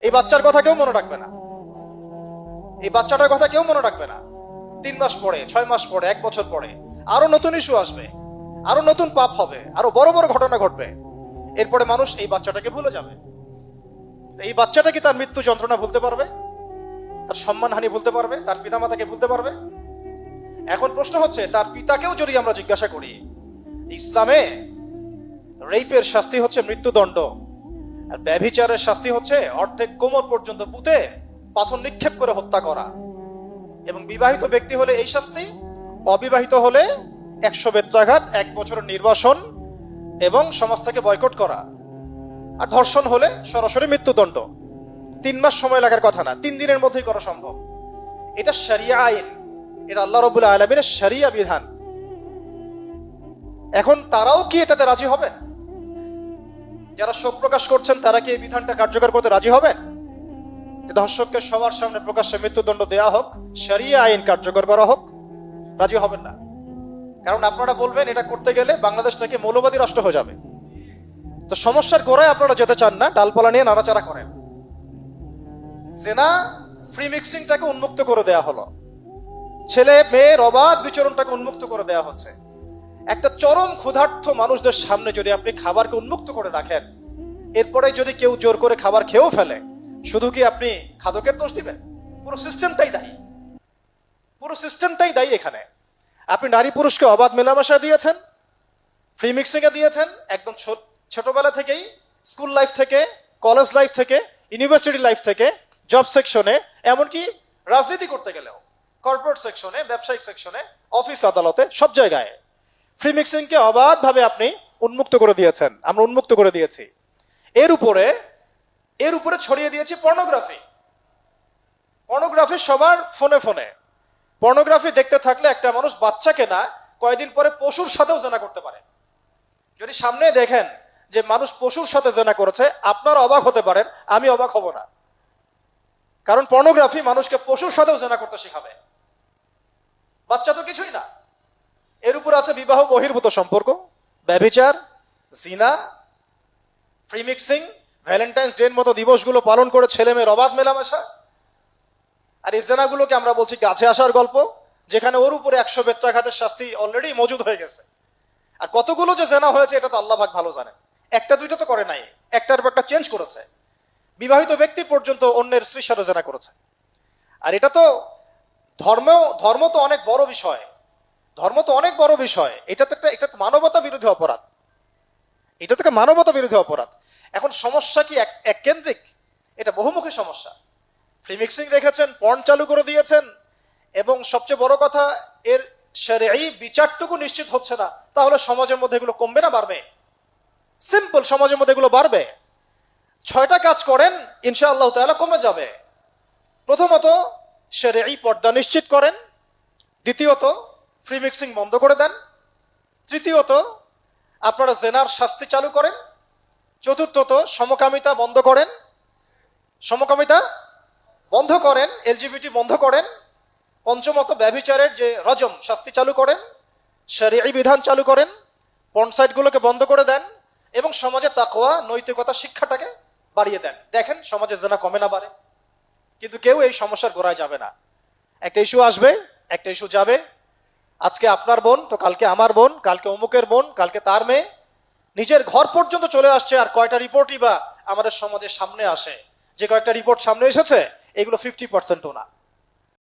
এই বাচ্চার কথা কেউ মনে রাখবে না, এই বাচ্চাটার কথা কেউ মনে রাখবে না। 3 মাস পরে, 6 মাস পরে, 1 বছর পরে আরো নতুন ইস্যু আসবে, আরো নতুন পাপ হবে, আরো বড় বড় ঘটনা ঘটবে। এরপরে মানুষ এই বাচ্চাটাকে ভুলে যাবে। এই বাচ্চাটা কি তার মৃত্যু যন্ত্রণা ভুলতে পারবে? তার সম্মানহানি ভুলতে পারবে? তার পিতামাতাকে ভুলতে পারবে? এখন প্রশ্ন হচ্ছে, তার পিতাকেও যদি আমরা জিজ্ঞাসা করি, ইসলামে রেপের শাস্তি হচ্ছে মৃত্যুদণ্ড, আর ব্যভিচারের শাস্তি হচ্ছে অর্ধেক কোমর পর্যন্ত পুঁতে পাথর নিক্ষেপ করে হত্যা করা, এবং বিবাহিত ব্যক্তি হলে এই শাস্তি, অবিবাহিত হলে 100 বেত্রাঘাত, 1 বছরের নির্বাসন এবং সমাজ থেকে বয়কট করা, আর ধর্ষণ হলে সরাসরি মৃত্যুদণ্ড। 3 মাস সময় লাগার কথা না, 3 দিনের মধ্যেই করা সম্ভব। এটা শরিয়া আইন, এটা আল্লাহ রাব্বুল আলামিনের শরিয়া বিধান। এখন তারাও কি এটাতে রাজি হবেন? যারা শোক প্রকাশ করছেন তারা কি এই বিধানটা কার্যকর করতে রাজি হবেন? যে ধর্ষককে সবার সামনে প্রকাশ্যে মৃত্যুদণ্ড দেয়া হোক, শরিয়া আইন কার্যকর করা হোক? রাজি হবেন না। কারণ আপনারা বলবেন এটা করতে গেলে বাংলাদেশ নাকি মৌলবাদী রাষ্ট্র হয়ে যাবে। তো সমস্যার গোড়ায় আপনারা যেতে চান না, ডালপালা নিয়ে নাড়াচাড়া করেন। জেনা ফ্রি মিক্সিংটাকে উন্মুক্ত করে দেয়া হলো, ছেলে মেয়ের অবাধ বিচরণটাকে উন্মুক্ত করে দেয়া হচ্ছে। একটা চরম ক্ষুধার্ত মানুষদের সামনে যদি আপনি খাবারকে উন্মুক্ত করে রাখেন, এরপরে যদি কেউ জোর করে খাবার খেয়েও ফেলে, শুধু কি আপনি খাদকের দোষ দিবেন? পুরো সিস্টেমটাই দায়ী, পুরো সিস্টেমটাই দায়ী। এখানে আপনি নারী পুরুষকে অবাধ মেলামেশা দিয়েছেন, ফ্রি মিক্সিং এ দিয়েছেন, একদম ছোটবেলা থেকেই, স্কুল লাইফ থেকে, কলেজ লাইফ থেকে, ইউনিভার্সিটি লাইফ থেকে, জব সেকশনে, এমনকি রাজনীতি করতে গেলেও কর্পোরেট সেকশনে, ব্যবসায়িক সেকশনে, অফিস আদালতে, সব জায়গায় ফ্রি মিক্সিংকে অবাধভাবে আপনি উন্মুক্ত করে দিয়েছেন, আমরা উন্মুক্ত করে দিয়েছি। এর উপরে ছড়িয়ে দিয়েছি পর্নোগ্রাফি। পর্নোগ্রাফি সবার ফোনে ফোনে। পর্নোগ্রাফি দেখতে থাকলে একটা মানুষ বাচ্চাকে না, কয়েকদিন পরে পশুর সাথেও জেনা করতে পারে। যদি সামনে দেখেন যে মানুষ পশুর সাথে জেনা করেছে, আপনারা অবাক হতে পারেন, আমি অবাক হব না। কারণ পর্নোগ্রাফি মানুষকে পশুর সাথেও জেনা করতে শেখাবে। বাচ্চা তো কিছুই না। এর উপর আছে বিবাহ বহির্ভূত সম্পর্ক, ব্যভিচার, জিনা, ফ্রি মিক্সিং, ভ্যালেন্টাইন্স ডে এর মতো দিবসগুলো পালন করে ছেলে মেয়ের অবাধ মেলামেশা। আর এই জেনাগুলোকে আমরা বলছি গাছে আসার গল্প, যেখানে ওর উপরে 100 বেত্রাঘাতের শাস্তি অলরেডি মজুদ হয়ে গেছে। আর কতগুলো যে জেনা হয়েছে এটা তো আল্লাহ পাক ভালো জানেন। একটা দুইটা তো করে নাই, একটার পর একটা চেঞ্জ করেছে। বিবাহিত ব্যক্তি পর্যন্ত অন্যের স্ত্রীর সাথে জেনা করেছে। আর এটা তো ধর্ম তো অনেক বড় বিষয়, ধর্ম তো অনেক বড় বিষয়। এটা তো একটা মানবতা বিরোধী অপরাধ, এটা তো একটা মানবতা বিরোধী অপরাধ। এখন সমস্যা কি এক কেন্দ্রিক? এটা বহুমুখী সমস্যা। ফ্রি মিক্সিং রেখেছেন, পর্ন চালু করে দিয়েছেন, এবং সবচেয়ে বড় কথা, এর শরঈ বিচারটুকু নিশ্চিত হচ্ছে না। তাহলে সমাজের মধ্যে এগুলো কমবে না বাড়বে? সিম্পল, সমাজের মধ্যে এগুলো বাড়বে। 6টা কাজ করেন, ইনশাআল্লাহ তাআলা কমে যাবে। প্রথমত, শরঈ পর্দা নিশ্চিত করেন। দ্বিতীয়ত, ফ্রি মিক্সিং বন্ধ করে দেন। তৃতীয়ত, আপনারা জেনার শাস্তি চালু করেন। চতুর্থত, সমকামিতা বন্ধ করেন, সমকামিতা বন্ধ করেন, এলজিবিটি বন্ধ করেন। পঞ্চমত, ব্যভিচারের যে রজম শাস্তি চালু করেন, শরঈ বিধান চালু করেন, পর্ন সাইটগুলোকে বন্ধ করে দেন, এবং সমাজে তাকওয়া, নৈতিকতা শিক্ষাটাকে বাড়িয়ে দেন। দেখেন সমাজে জেনা কমে না বাড়ে। কিন্তু কেউ এই সমস্যার গোড়ায় যাবে না। একটা ইস্যু আসবে, একটা ইস্যু যাবে। আজকে আপনার বোন তো কালকে আমার বোন, কালকে অমুকের বোন, কালকে তার মেয়ে, নিজের ঘর পর্যন্ত চলে আসছে। আর কয়টা রিপোর্টই বা আমাদের সমাজের সামনে আসে? যে কয়েকটা রিপোর্ট সামনে এসেছে, এগুলো 50%ও না।